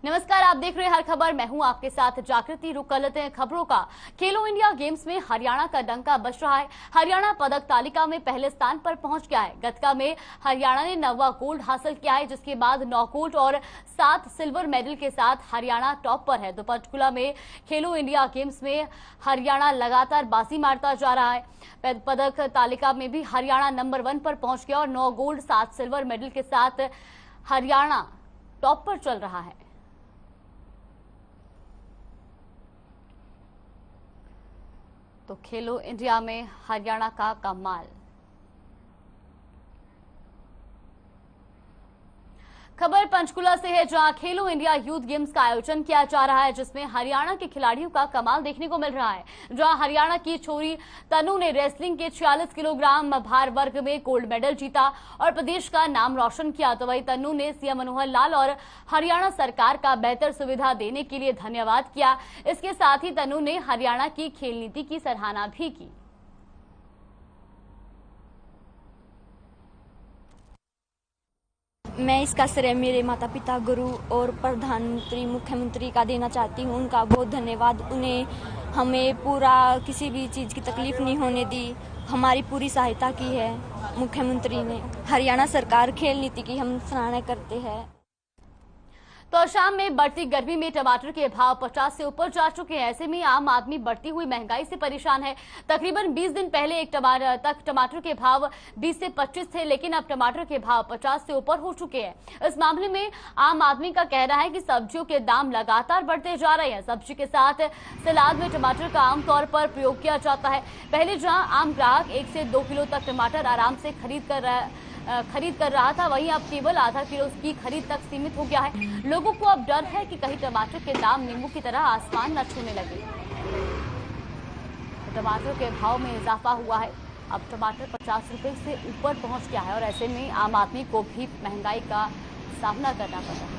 नमस्कार, आप देख रहे हैं हर खबर। मैं हूं आपके साथ जागृति। रुक कर लेते हैं खबरों का। खेलो इंडिया गेम्स में हरियाणा का डंका बज रहा है। हरियाणा पदक तालिका में पहले स्थान पर पहुंच गया है। गतका में हरियाणा ने 9वां गोल्ड हासिल किया है, जिसके बाद 9 गोल्ड और 7 सिल्वर मेडल के साथ हरियाणा टॉप पर है। तो पंचकुला में खेलो इंडिया गेम्स में हरियाणा लगातार बाजी मारता जा रहा है। पदक तालिका में भी हरियाणा नंबर 1 पर पहुंच गया और 9 गोल्ड 7 सिल्वर मेडल के साथ हरियाणा टॉप पर चल रहा है। तो खेलो इंडिया में हरियाणा का कमाल। खबर पंचकुला से है, जहां खेलो इंडिया यूथ गेम्स का आयोजन किया जा रहा है, जिसमें हरियाणा के खिलाड़ियों का कमाल देखने को मिल रहा है। जहां हरियाणा की छोरी तनु ने रेसलिंग के 46 किलोग्राम भार वर्ग में गोल्ड मेडल जीता और प्रदेश का नाम रोशन किया। तो वही तनु ने सीएम मनोहर लाल और हरियाणा सरकार का बेहतर सुविधा देने के लिए धन्यवाद किया। इसके साथ ही तनु ने हरियाणा की खेल नीति की सराहना भी की। मैं इसका श्रेय मेरे माता पिता, गुरु और प्रधानमंत्री मुख्यमंत्री का देना चाहती हूँ। उनका बहुत धन्यवाद। उन्हें हमें पूरा किसी भी चीज़ की तकलीफ नहीं होने दी, हमारी पूरी सहायता की है मुख्यमंत्री ने। हरियाणा सरकार खेल नीति की हम सराहना करते हैं। तो शाम में बढ़ती गर्मी में टमाटर के भाव 50 से ऊपर जा चुके हैं। ऐसे में आम आदमी बढ़ती हुई महंगाई से परेशान है। तकरीबन 20 दिन पहले एक टमाटर के भाव 20 से 25 थे, लेकिन अब टमाटर के भाव 50 से ऊपर हो चुके हैं। इस मामले में आम आदमी का कहना है कि सब्जियों के दाम लगातार बढ़ते जा रहे हैं। सब्जी के साथ सलाद में टमाटर का आमतौर पर प्रयोग किया जाता है। पहले जहां आम ग्राहक 1 से 2 किलो तक टमाटर आराम से खरीद कर रहा था, वहीं अब केवल आधा किलो की खरीद तक सीमित हो गया है। लोगों को अब डर है कि कहीं टमाटर के दाम नींबू की तरह आसमान न छूने लगे। टमाटर के भाव में इजाफा हुआ है। अब टमाटर 50 रुपए से ऊपर पहुंच गया है और ऐसे में आम आदमी को भी महंगाई का सामना करना पड़ रहा है।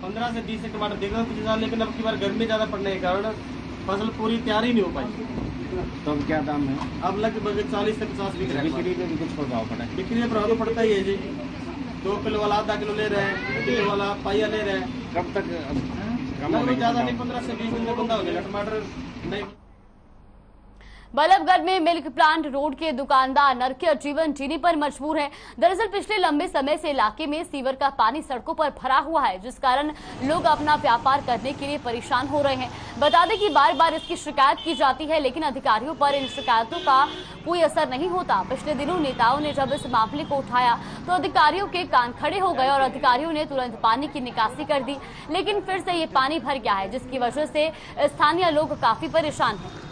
15 से 20 से टमाटर देखा कुछ हजार, लेकिन अब की बार गर्मी ज्यादा पड़ने के कारण फसल पूरी तैयार ही नहीं हो पाई। तो अब क्या दाम है? अब लगभग 40 से 50 बिक रहा है। बिक्री पे भी कुछ प्रभाव पड़ा है? बिक्री में प्रभाव पड़ता ही है जी। 2 किलो वाला आधा किलो ले रहे हैं, 1 किलो वाला पाइया ले रहे हैं। कब तक लगभग ज्यादा नहीं, 15 से 20 दिन में बंदा हो जाएगा टमाटर। नहीं, बल्लभगढ़ में मिल्क प्लांट रोड के दुकानदार नरकीय जीवन जीने पर मजबूर हैं। दरअसल पिछले लंबे समय से इलाके में सीवर का पानी सड़कों पर भरा हुआ है, जिस कारण लोग अपना व्यापार करने के लिए परेशान हो रहे हैं। बता दें कि बार बार इसकी शिकायत की जाती है, लेकिन अधिकारियों पर इन शिकायतों का कोई असर नहीं होता। पिछले दिनों नेताओं ने जब इस मामले को उठाया तो अधिकारियों के कान खड़े हो गए और अधिकारियों ने तुरंत पानी की निकासी कर दी, लेकिन फिर से ये पानी भर गया है, जिसकी वजह से स्थानीय लोग काफी परेशान हैं।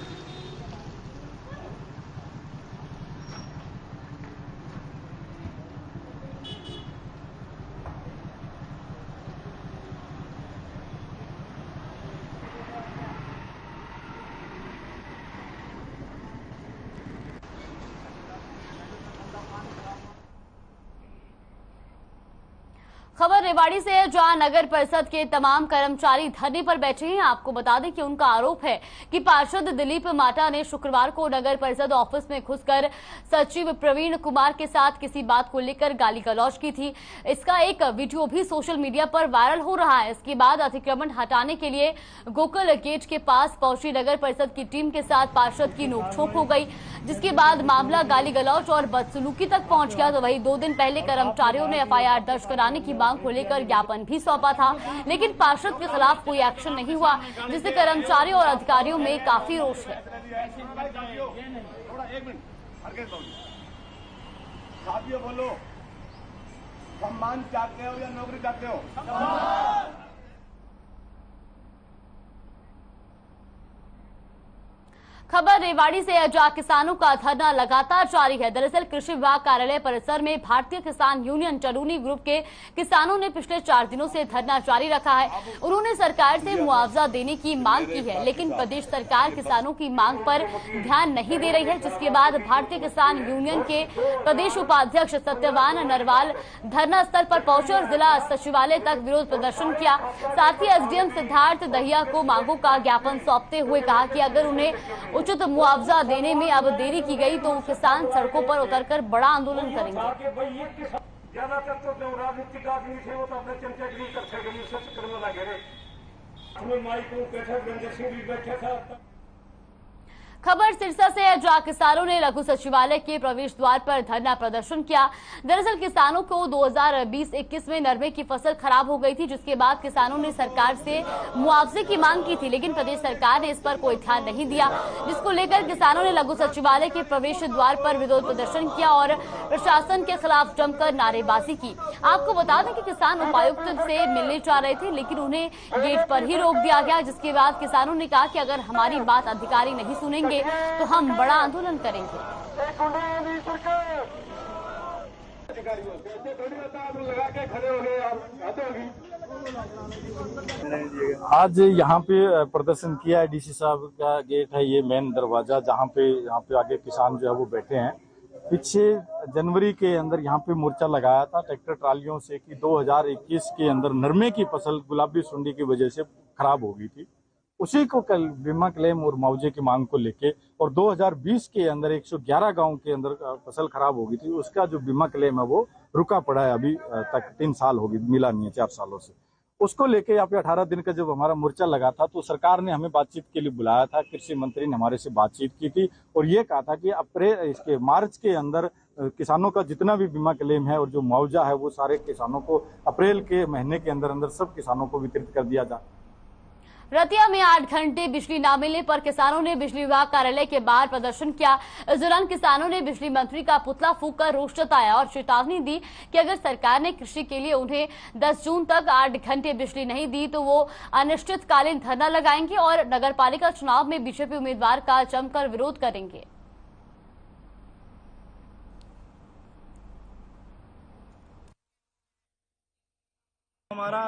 खबर रेवाड़ी से है, जहां नगर परिषद के तमाम कर्मचारी धरने पर बैठे हैं। आपको बता दें कि उनका आरोप है कि पार्षद दिलीप माटा ने शुक्रवार को नगर परिषद ऑफिस में घुसकर सचिव प्रवीण कुमार के साथ किसी बात को लेकर गाली गलौज की थी। इसका एक वीडियो भी सोशल मीडिया पर वायरल हो रहा है। इसके बाद अतिक्रमण हटाने के लिए गोकुल गेट के पास पहुंची नगर परिषद की टीम के साथ पार्षद की नोकझोंक हो गई, जिसके बाद मामला गाली गलौज और बदसलूकी तक पहुंच गया। तो वही 2 दिन पहले कर्मचारियों ने FIR दर्ज कराने की मांग को लेकर ज्ञापन भी सौंपा था, लेकिन पार्षद के खिलाफ कोई एक्शन नहीं हुआ, जिससे कर्मचारियों और अधिकारियों में काफी रोष है। बोलो, सम्मान चाहते हो या नौकरी चाहते हो? खबर रेवाड़ी से है, जहां किसानों का धरना लगातार जारी है। दरअसल कृषि विभाग कार्यालय परिसर में भारतीय किसान यूनियन टरूनी ग्रुप के किसानों ने पिछले 4 दिनों से धरना जारी रखा है। उन्होंने सरकार से मुआवजा देने की मांग की है, लेकिन प्रदेश सरकार किसानों की मांग पर ध्यान नहीं दे रही है, जिसके बाद भारतीय किसान यूनियन के प्रदेश उपाध्यक्ष सत्यवान नरवाल धरना स्थल पर पहुंचे और जिला सचिवालय तक विरोध प्रदर्शन किया। साथ ही SDM सिद्धार्थ दहिया को मांगों का ज्ञापन सौंपते हुए कहा कि अगर उन्हें उचित मुआवजा देने में अब देरी की गई तो किसान सड़कों पर उतरकर बड़ा आंदोलन करेंगे। ज्यादातर तो जो राजनीतिक आदमी थे वो तो अपने चमचागिरी करते गए, उससे चक्कर में लगे रहे। उसमें माइक को बैठा, गंजे सिंह भी बैठा था। खबर सिरसा से है, जहां किसानों ने लघु सचिवालय के प्रवेश द्वार पर धरना प्रदर्शन किया। दरअसल किसानों को 2020-21 में नरमे की फसल खराब हो गई थी, जिसके बाद किसानों ने सरकार से मुआवजे की मांग की थी, लेकिन प्रदेश सरकार ने इस पर कोई ध्यान नहीं दिया, जिसको लेकर किसानों ने लघु सचिवालय के प्रवेश द्वार पर विरोध प्रदर्शन किया और प्रशासन के खिलाफ जमकर नारेबाजी की। आपको बता दें कि किसान उपायुक्त से मिलने जा रहे थे, लेकिन उन्हें गेट पर ही रोक दिया गया, जिसके बाद किसानों ने कहा कि अगर हमारी बात अधिकारी नहीं सुनेंगे तो हम बड़ा आंदोलन करेंगे। आज यहाँ पे प्रदर्शन किया है, डीसी साहब का गेट है ये मेन दरवाजा, जहाँ पे आगे किसान जो है वो बैठे हैं। पीछे जनवरी के अंदर यहाँ पे मोर्चा लगाया था ट्रैक्टर ट्रालियों से कि 2021 के अंदर नरमे की फसल गुलाबी सुंडी की वजह से खराब हो गई थी, उसी को कल बीमा क्लेम और मुआवजे की मांग को लेके, और 2020 के अंदर 111 गांव के अंदर फसल खराब हो गई थी, उसका जो बीमा क्लेम है वो रुका पड़ा है, अभी तक 3 साल हो गई, मिला नहीं है 4 सालों से। उसको लेके यहाँ पे 18 दिन का जब हमारा मोर्चा लगा था तो सरकार ने हमें बातचीत के लिए बुलाया था, कृषि मंत्री ने हमारे से बातचीत की थी और ये कहा था कि मार्च के अंदर किसानों का जितना भी बीमा क्लेम है और जो मुआवजा है वो सारे किसानों को अप्रैल के महीने के अंदर अंदर सब किसानों को वितरित कर दिया जाए। रतिया में 8 घंटे बिजली न मिलने पर किसानों ने बिजली विभाग कार्यालय के बाहर प्रदर्शन किया। इस दौरान किसानों ने बिजली मंत्री का पुतला फूंककर रोष जताया और चेतावनी दी कि अगर सरकार ने कृषि के लिए उन्हें 10 जून तक 8 घंटे बिजली नहीं दी तो वो अनिश्चितकालीन धरना लगाएंगे और नगरपालिका चुनाव में बीजेपी उम्मीदवार का जमकर विरोध करेंगे। हमारा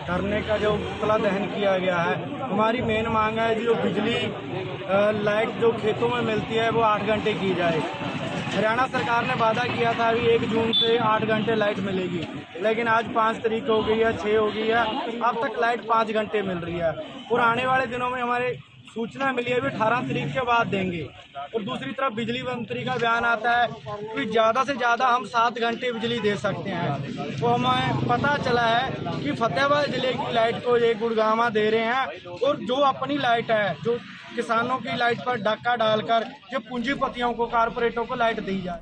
धरने का जो पुतला दहन किया गया है, हमारी मेन मांग है जो बिजली लाइट जो खेतों में मिलती है वो 8 घंटे की जाए। हरियाणा सरकार ने वादा किया था अभी 1 जून से 8 घंटे लाइट मिलेगी, लेकिन आज 5 तारीख हो गई है, 6 हो गई है, अब तक लाइट 5 घंटे मिल रही है और आने वाले दिनों में हमारे सूचना मिली है भी 18 तारीख के बाद देंगे। और दूसरी तरफ बिजली मंत्री का बयान आता है कि ज़्यादा से ज़्यादा हम 7 घंटे बिजली दे सकते हैं। तो हमें पता चला है कि फतेहाबाद जिले की लाइट को ये गुड़गांव दे रहे हैं और जो अपनी लाइट है, जो किसानों की लाइट पर डाका डालकर जो पूंजीपतियों को, कारपोरेटों को लाइट दी जाए।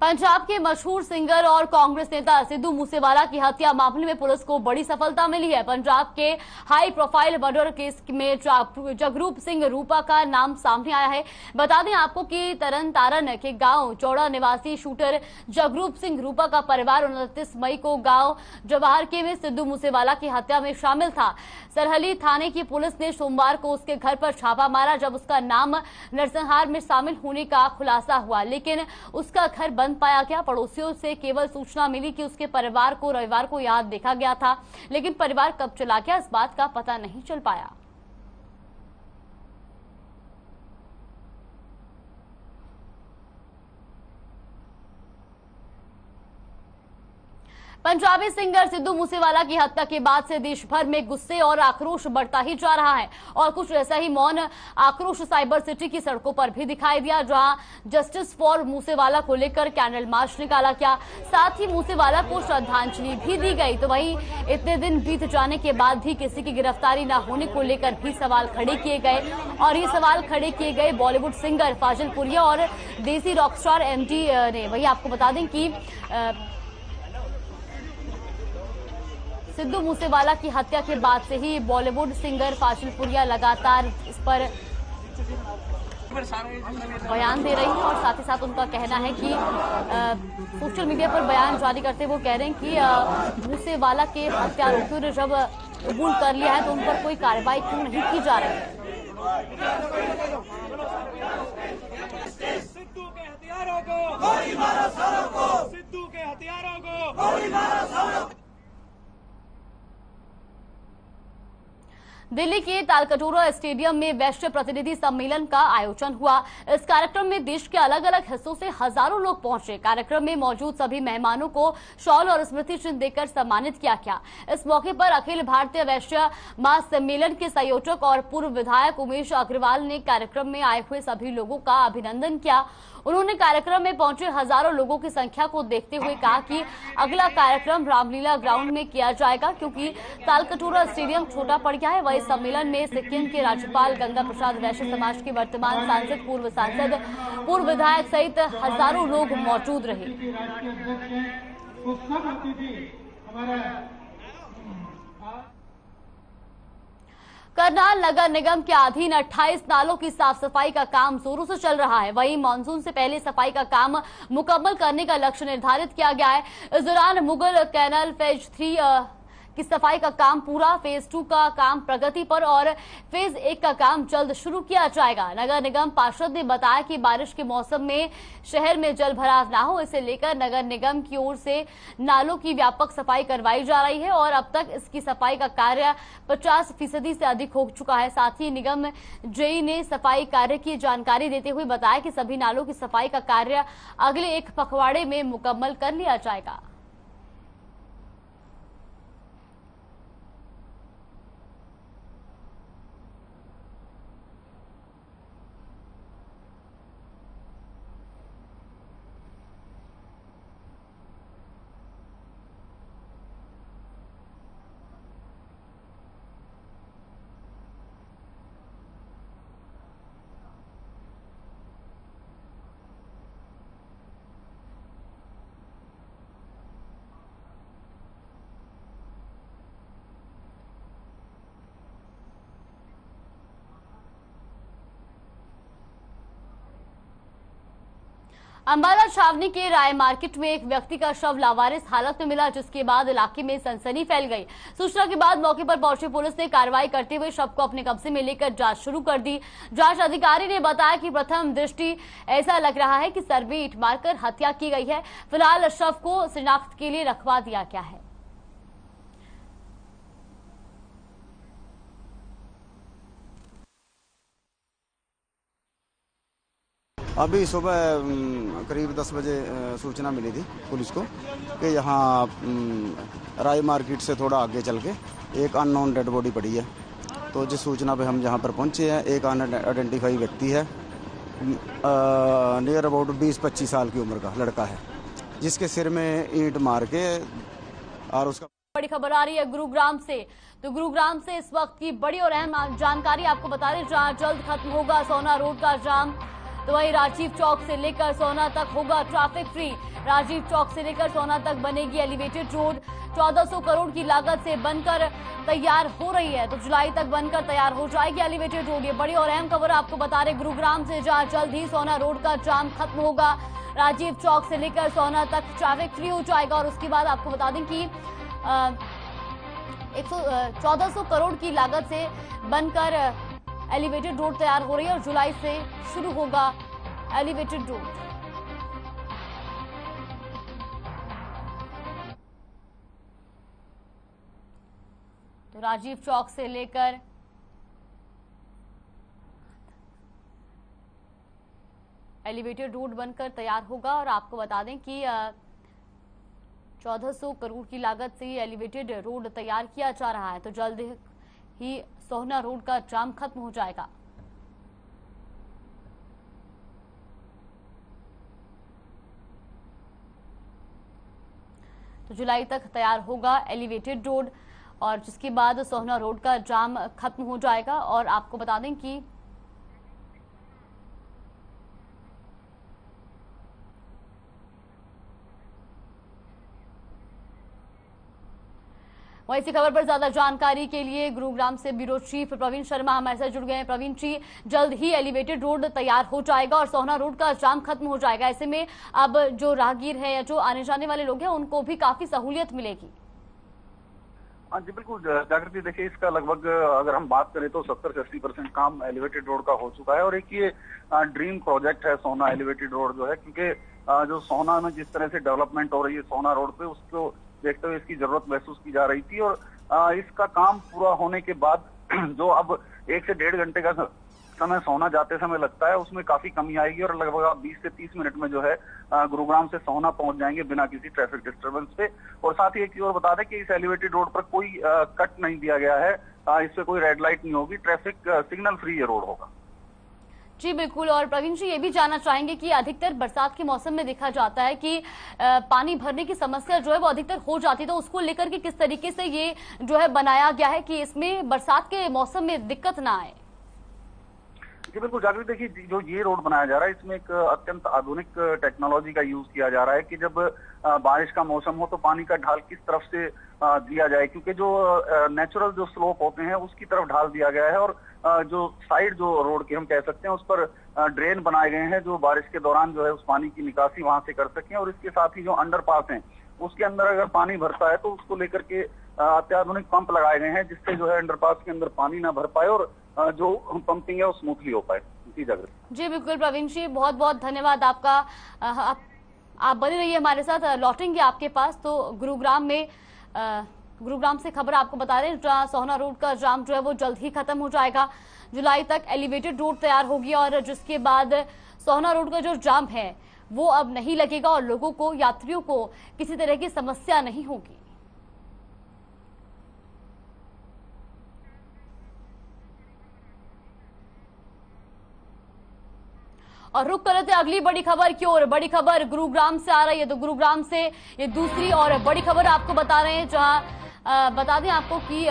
पंजाब के मशहूर सिंगर और कांग्रेस नेता सिद्धू मूसेवाला की हत्या मामले में पुलिस को बड़ी सफलता मिली है। पंजाब के हाई प्रोफाइल मर्डर केस में जगरूप सिंह रूपा का नाम सामने आया है। बता दें आपको कि तरन तारण के गांव चौड़ा निवासी शूटर जगरूप सिंह रूपा का परिवार 29 मई को गांव जवाहर के में सिद्धू मूसेवाला की हत्या में शामिल था। सरहली थाने की पुलिस ने सोमवार को उसके घर पर छापा मारा, जब उसका नाम नरसंहार में शामिल होने का खुलासा हुआ, लेकिन उसका घर बंद पाया गया। पड़ोसियों से केवल सूचना मिली कि उसके परिवार को रविवार को यहाँ देखा गया था, लेकिन परिवार कब चला गया इस बात का पता नहीं चल पाया। पंजाबी सिंगर सिद्धू मूसेवाला की हत्या के बाद से देश भर में गुस्से और आक्रोश बढ़ता ही जा रहा है और कुछ ऐसा ही मौन आक्रोश साइबर सिटी की सड़कों पर भी दिखाई दिया, जहां जस्टिस फॉर मूसेवाला को लेकर कैंडल मार्च निकाला गया, साथ ही मूसेवाला को श्रद्धांजलि भी दी गई। तो वहीं इतने दिन बीत जाने के बाद भी किसी की गिरफ्तारी न होने को लेकर भी सवाल खड़े किए गए और ये सवाल खड़े किए गए बॉलीवुड सिंगर फाजिल पुरिया और देसी रॉकस्टार एमडी ने। वही आपको बता दें कि सिद्धू मूसेवाला की हत्या के बाद से ही बॉलीवुड सिंगर फाजिल पुरिया लगातार इस पर बयान दे रही है और साथ ही साथ उनका कहना है कि सोशल मीडिया पर बयान जारी करते हुए वो कह रहे हैं कि मूसेवाला के हत्यारोपियों ने जब कबूल कर लिया है तो उन पर कोई कार्रवाई क्यों नहीं की जा रही है। सिद्धू के हथियारों को गोली मारो सालों को, सिद्धू के हथियारों को गोली मारो सालों को। दिल्ली के तालकटोरा स्टेडियम में वैश्य प्रतिनिधि सम्मेलन का आयोजन हुआ। इस कार्यक्रम में देश के अलग अलग हिस्सों से हजारों लोग पहुंचे। कार्यक्रम में मौजूद सभी मेहमानों को शॉल और स्मृति चिन्ह देकर सम्मानित किया गया। इस मौके पर अखिल भारतीय वैश्य महासम्मेलन के संयोजक और पूर्व विधायक उमेश अग्रवाल ने कार्यक्रम में आए हुए सभी लोगों का अभिनंदन किया। उन्होंने कार्यक्रम में पहुंचे हजारों लोगों की संख्या को देखते हुए कहा कि अगला कार्यक्रम रामलीला ग्राउंड में किया जाएगा, क्योंकि तालकटोरा स्टेडियम छोटा पड़ गया है। वही सम्मेलन में सिक्किम के राज्यपाल गंगा प्रसाद वैश्य समाज के वर्तमान सांसद, पूर्व सांसद, पूर्व विधायक सहित हजारों लोग मौजूद रहे। करनाल नगर निगम के अधीन 28 नालों की साफ सफाई का काम जोरों से चल रहा है। वहीं मानसून से पहले सफाई का काम मुकम्मल करने का लक्ष्य निर्धारित किया गया है। इस दौरान मुगल कैनाल फेज 3 की सफाई का काम पूरा, फेज 2 का काम प्रगति पर और फेज 1 का काम जल्द शुरू किया जाएगा। नगर निगम पार्षद ने बताया कि बारिश के मौसम में शहर में जल भराव ना हो, इसे लेकर नगर निगम की ओर से नालों की व्यापक सफाई करवाई जा रही है और अब तक इसकी सफाई का कार्य 50% से अधिक हो चुका है। साथ ही निगम जेई ने सफाई कार्य की जानकारी देते हुए बताया कि सभी नालों की सफाई का कार्य अगले 1 पखवाड़े में मुकम्मल कर लिया जाएगा। अंबाला छावनी के राय मार्केट में एक व्यक्ति का शव लावारिस हालत में मिला, जिसके बाद इलाके में सनसनी फैल गई। सूचना के बाद मौके पर पहुंची पुलिस ने कार्रवाई करते हुए शव को अपने कब्जे में लेकर जांच शुरू कर दी। जांच अधिकारी ने बताया कि प्रथम दृष्टि ऐसा लग रहा है कि सर में ईंट मारकर हत्या की गई है। फिलहाल शव को शिनाख्त के लिए रखवा दिया गया है। अभी सुबह करीब 10 बजे सूचना मिली थी पुलिस को कि यहाँ राय मार्केट से थोड़ा आगे चल के एक अननोन डेड बॉडी पड़ी है। तो जिस सूचना पे हम यहाँ पर पहुँचे हैं, एक अनआइडेंटिफाई व्यक्ति है, नियर अबाउट 20-25 साल की उम्र का लड़का है, जिसके सिर में ईंट मार के और उसका। बड़ी खबर आ रही है गुरुग्राम से। तो गुरुग्राम से इस वक्त की बड़ी और अहम जानकारी आपको बता रहे, जहाँ जल्द खत्म होगा सोना रोड का जाम। तो वही राजीव चौक से लेकर सोना तक होगा ट्रैफिक फ्री। राजीव चौक से लेकर सोना तक बनेगी एलिवेटेड रोड। 1400 करोड़ की लागत से बनकर तैयार हो रही है, तो जुलाई तक बनकर तैयार हो जाएगी एलिवेटेड रोड। ये बड़ी और अहम खबर आपको बता रहे गुरुग्राम से, जहां जल्द ही सोना रोड का जाम खत्म होगा। राजीव चौक से लेकर सोना तक ट्रैफिक फ्री हो जाएगा। और उसके बाद आपको बता दें कि 1400 करोड़ की लागत से बनकर एलिवेटेड रोड तैयार हो रही है और जुलाई से शुरू होगा एलिवेटेड रोड। तो राजीव चौक से लेकर एलिवेटेड रोड बनकर तैयार होगा। और आपको बता दें कि 1400 करोड़ की लागत से एलिवेटेड रोड तैयार किया जा रहा है, तो जल्द ही सोहना रोड का जाम खत्म हो जाएगा। तो जुलाई तक तैयार होगा एलिवेटेड रोड और जिसके बाद सोहना रोड का जाम खत्म हो जाएगा। और आपको बता दें कि वहीं इसी खबर पर ज्यादा जानकारी के लिए गुरुग्राम से ब्यूरो चीफ प्रवीण शर्मा हमारे साथ जुड़ गए हैं। प्रवीण जी, जल्द ही एलिवेटेड रोड तैयार हो जाएगा और सोहना रोड का जाम खत्म हो जाएगा। ऐसे में अब जो राहगीर है या जो आने जाने वाले लोग हैं उनको भी काफी सहूलियत मिलेगी। हाँ जी बिल्कुल जागृति, देखिए इसका लगभग अगर हम बात करें तो 70-80% काम एलिवेटेड रोड का हो चुका है। और एक ये ड्रीम प्रोजेक्ट है सोहना एलिवेटेड रोड जो है, क्योंकि जो सोहना में जिस तरह से डेवलपमेंट हो रही है सोहना रोड पे, उसको देखते हुए इसकी जरूरत महसूस की जा रही थी। और इसका काम पूरा होने के बाद जो अब 1 से 1.5 घंटे का समय सोहना जाते समय लगता है, उसमें काफी कमी आएगी और लगभग आप 20 से 30 मिनट में जो है गुरुग्राम से सोहना पहुंच जाएंगे बिना किसी ट्रैफिक डिस्टर्बेंस पे। और साथ ही एक चीज और बता दें कि इस एलिवेटेड रोड पर कोई कट नहीं दिया गया है, इस पे कोई रेड लाइट नहीं होगी, ट्रैफिक सिग्नल फ्री ये रोड होगा। जी बिल्कुल। और प्रवीण जी, ये भी जानना चाहेंगे कि अधिकतर बरसात के मौसम में देखा जाता है कि पानी भरने की समस्या जो है वो अधिकतर हो जाती है, तो उसको लेकर के किस तरीके से ये जो है बनाया गया है कि इसमें बरसात के मौसम में दिक्कत ना आए? जी बिल्कुल जागृति, देखिए जो ये रोड बनाया जा रहा है इसमें एक अत्यंत आधुनिक टेक्नोलॉजी का यूज किया जा रहा है कि जब बारिश का मौसम हो तो पानी का ढाल किस तरफ से दिया जाए, क्योंकि जो नेचुरल जो स्लोप होते हैं उसकी तरफ ढाल दिया गया है और जो साइड जो रोड के हम कह सकते हैं उस पर ड्रेन बनाए गए हैं जो बारिश के दौरान जो है उस पानी की निकासी वहां से कर सकें। और इसके साथ ही जो अंडरपास हैं उसके अंदर अगर पानी भरता है तो उसको लेकर के अत्याधुनिक पंप लगाए गए हैं जिससे जो है अंडरपास के अंदर पानी ना भर पाए और जो पंपिंग है वो स्मूथली हो पाए। जी जागृति। जी बिल्कुल प्रवीण जी, बहुत बहुत धन्यवाद आपका। आप बने रहिए हमारे साथ, लौटेंगे आपके पास। तो गुरुग्राम से खबर आपको बता रहे हैं जहां सोहना रोड का जाम जो है वो जल्द ही खत्म हो जाएगा। जुलाई तक एलिवेटेड रोड तैयार होगी और जिसके बाद सोहना रोड का जो जाम है वो अब नहीं लगेगा और लोगों को, यात्रियों को किसी तरह की समस्या नहीं होगी। और रुक कर लेते अगली बड़ी खबर की ओर। बड़ी खबर गुरुग्राम से आ रही है, तो गुरुग्राम से ये दूसरी और बड़ी खबर आपको बता रहे हैं जहां बता दें आपको कि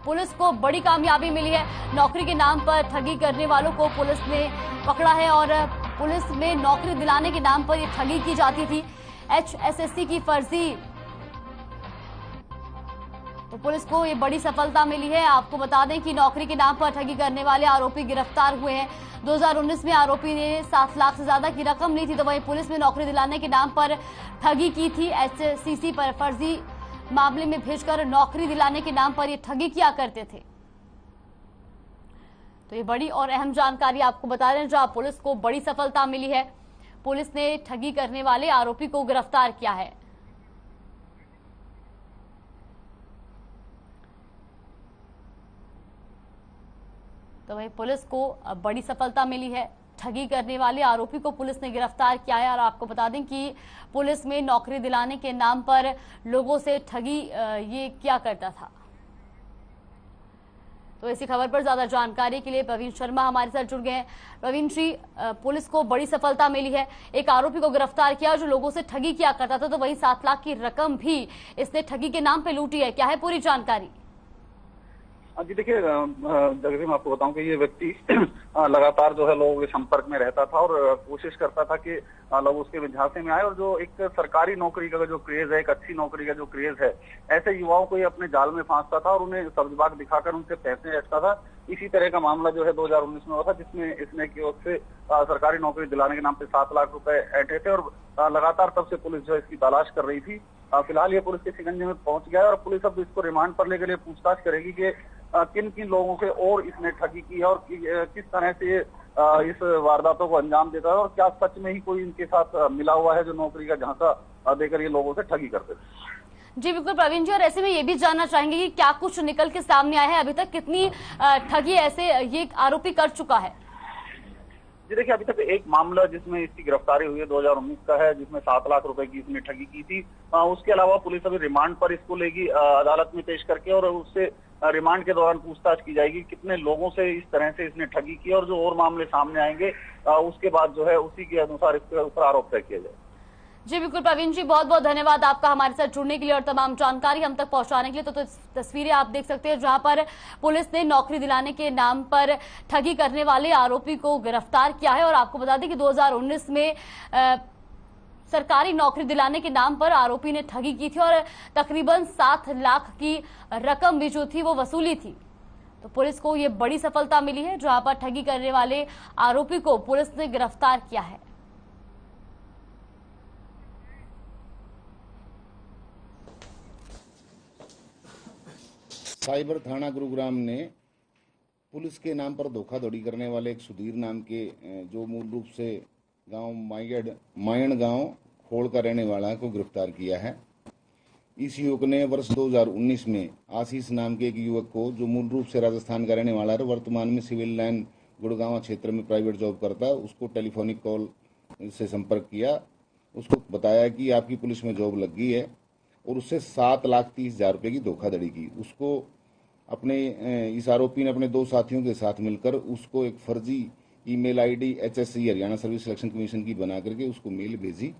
पुलिस को बड़ी कामयाबी मिली है। नौकरी के नाम पर ठगी करने वालों को पुलिस ने पकड़ा है और पुलिस में नौकरी दिलाने के नाम पर ये ठगी की जाती थी। HSSC की फर्जी, तो पुलिस को ये बड़ी सफलता मिली है। आपको बता दें कि नौकरी के नाम पर ठगी करने वाले आरोपी गिरफ्तार हुए हैं। 2019 में आरोपी ने 7 लाख से ज्यादा की रकम ली थी, तो वहीं पुलिस में नौकरी दिलाने के नाम पर ठगी की थी। HSCC पर फर्जी मामले में भेजकर नौकरी दिलाने के नाम पर ये ठगी किया करते थे। तो ये बड़ी और अहम जानकारी आपको बता रहे हैं जहां पुलिस को बड़ी सफलता मिली है। पुलिस ने ठगी करने वाले आरोपी को गिरफ्तार किया है। तो वही पुलिस को बड़ी सफलता मिली है। ठगी करने वाले आरोपी को पुलिस ने गिरफ्तार किया है। और आपको बता दें कि पुलिस में नौकरी दिलाने के नाम पर लोगों से ठगी ये किया करता था। तो इसी खबर पर ज्यादा जानकारी के लिए प्रवीण शर्मा हमारे साथ जुड़ गए हैं। प्रवीण जी, पुलिस को बड़ी सफलता मिली है, एक आरोपी को गिरफ्तार किया जो लोगों से ठगी किया करता था, तो वही 7 लाख की रकम भी इसने ठगी के नाम पे लूटी है। क्या है पूरी जानकारी? जी देखिए जगदीश, मैं आपको बताऊं कि ये व्यक्ति लगातार जो है लोगों के संपर्क में रहता था और कोशिश करता था कि लोग उसके झांसे में आए और जो एक सरकारी नौकरी का जो क्रेज है, एक अच्छी नौकरी का जो क्रेज है, ऐसे युवाओं को ये अपने जाल में फांसता था और उन्हें सब्जबाग दिखाकर उनसे पैसे ऐंठता था। इसी तरह का मामला जो है 2019 में हुआ था जिसमें इसने की ओर से सरकारी नौकरी दिलाने के नाम पे 7 लाख रुपए ऐंठे थे और लगातार तब से पुलिस जो है इसकी तलाश कर रही थी। फिलहाल ये पुलिस के शिकंजे में पहुंच गया है और पुलिस अब इसको रिमांड पर लेकर लिए पूछताछ करेगी कि किन किन लोगों से और इसने ठगी की है और किस तरह से इस वारदातों को अंजाम देता है और क्या सच में ही कोई इनके साथ मिला हुआ है जो नौकरी का झांसा देकर ये लोगों से ठगी करते थे। जी बिल्कुल प्रवीण जी, और ऐसे में ये भी जानना चाहेंगे कि क्या कुछ निकल के सामने आया है, अभी तक कितनी ठगी ऐसे ये आरोपी कर चुका है? जी देखिए, अभी तक एक मामला जिसमें इसकी गिरफ्तारी हुई है 2019 का है जिसमें 7 लाख रुपए की इसने ठगी की थी। उसके अलावा पुलिस अभी रिमांड पर इसको लेगी अदालत में पेश करके और उससे रिमांड के दौरान पूछताछ की जाएगी कितने लोगों से इस तरह से इसने ठगी की और जो और मामले सामने आएंगे उसके बाद जो है उसी के अनुसार इसके ऊपर आरोप तय किया जाए। जी बिल्कुल प्रवीण जी, बहुत बहुत धन्यवाद आपका हमारे साथ जुड़ने के लिए और तमाम जानकारी हम तक पहुंचाने के लिए। तो तस्वीरें आप देख सकते हैं जहां पर पुलिस ने नौकरी दिलाने के नाम पर ठगी करने वाले आरोपी को गिरफ्तार किया है। और आपको बता दें कि 2019 में सरकारी नौकरी दिलाने के नाम पर आरोपी ने ठगी की थी और तकरीबन 7 लाख की रकम भी जो थी वो वसूली थी। तो पुलिस को ये बड़ी सफलता मिली है जहां पर ठगी करने वाले आरोपी को पुलिस ने गिरफ्तार किया है। साइबर थाना गुरुग्राम ने पुलिस के नाम पर धोखाधड़ी करने वाले एक सुधीर नाम के जो मूल रूप से गांव मायण गांव खोड़ का रहने वाला को गिरफ्तार किया है। इस युवक ने वर्ष 2019 में आशीष नाम के एक युवक को जो मूल रूप से राजस्थान का रहने वाला है, वर्तमान में सिविल लाइन गुड़गांव क्षेत्र में प्राइवेट जॉब करता है, उसको टेलीफोनिक कॉल से संपर्क किया। उसको बताया कि आपकी पुलिस में जॉब लग गई है और उससे 7,30,000 रुपये की धोखाधड़ी की। उसको अपने इस आरोपी ने अपने 2 साथियों के साथ मिलकर उसको एक फर्जी email ID HSC Haryana service selection commission की बना करके उसको मेल भेजी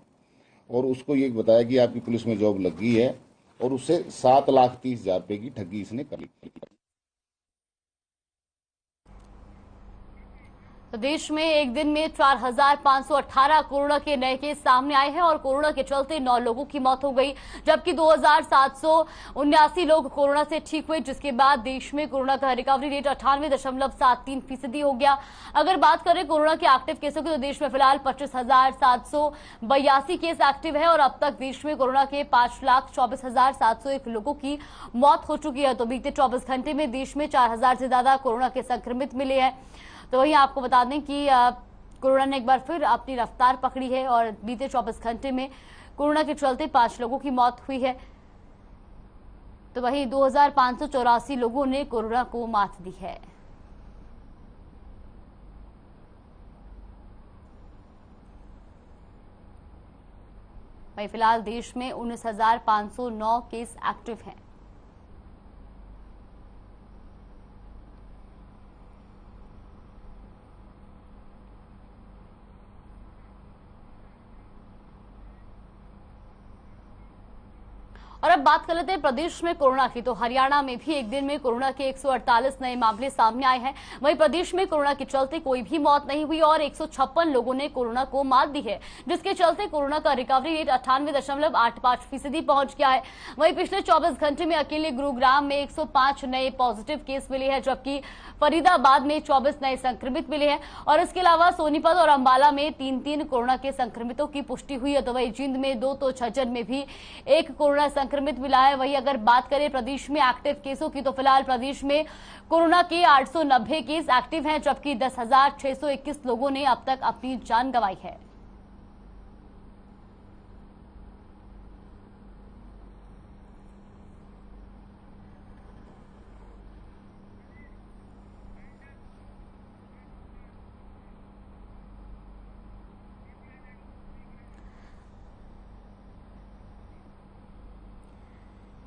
और उसको ये बताया कि आपकी पुलिस में जॉब लग गई है और उससे 7,30,000 रुपए की ठगी इसने कर ली। तो देश में एक दिन में 4,518 कोरोना के नए केस सामने आए हैं और कोरोना के चलते 9 लोगों की मौत हो गई, जबकि 2,779 लोग कोरोना से ठीक हुए, जिसके बाद देश में कोरोना का रिकवरी रेट 98.73% हो गया। अगर बात करें कोरोना के एक्टिव केसों की तो देश में फिलहाल 25,782 केस एक्टिव है और अब तक देश में कोरोना के 5,24,701 लोगों की मौत हो चुकी है। तो बीते 24 घंटे में देश में 4,000 से ज्यादा कोरोना के संक्रमित मिले हैं। तो वहीं आपको बता दें कि कोरोना ने एक बार फिर अपनी रफ्तार पकड़ी है और बीते 24 घंटे में कोरोना के चलते 5 लोगों की मौत हुई है। तो वहीं 2,584 लोगों ने कोरोना को मात दी है। वहीं फिलहाल देश में 19,509 केस एक्टिव हैं। और अब बात कर लेते हैं प्रदेश में कोरोना की। तो हरियाणा में भी एक दिन में कोरोना के 148 नए मामले सामने आए हैं। वहीं प्रदेश में कोरोना के चलते कोई भी मौत नहीं हुई और 156 लोगों ने कोरोना को मात दी है, जिसके चलते कोरोना का रिकवरी रेट 98.85% पहुंच गया है। वहीं पिछले 24 घंटे में अकेले गुरुग्राम में 105 नए पॉजिटिव केस मिले हैं, जबकि फरीदाबाद में 24 नए संक्रमित मिले हैं और इसके अलावा सोनीपत और अंबाला में 3 कोरोना के संक्रमितों की पुष्टि हुई है। तो वहीं जींद में 2 तो झज्जर में भी 1 कोरोना संक्रमित मिला है। वहीं अगर बात करें प्रदेश में एक्टिव केसों की तो फिलहाल प्रदेश में कोरोना के 890 केस एक्टिव हैं, जबकि 10,621 लोगों ने अब तक अपनी जान गंवाई है।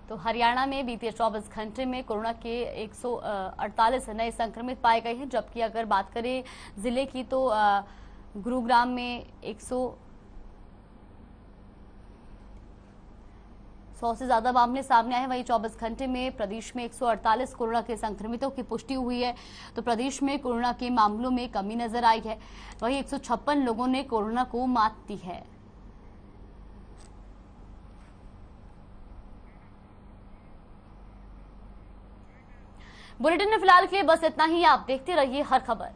तो हरियाणा में बीते 24 घंटे में कोरोना के 148 नए संक्रमित पाए गए हैं, जबकि अगर बात करें जिले की तो गुरुग्राम में 100 से ज्यादा मामले सामने आए हैं। वहीं 24 घंटे में प्रदेश में 148 कोरोना के संक्रमितों की पुष्टि हुई है। तो प्रदेश में कोरोना के मामलों में कमी नजर आई है। वहीं 156 लोगों ने कोरोना को मात दी है। बुलेटिन में फिलहाल के लिए बस इतना ही। आप देखते रहिए हर खबर।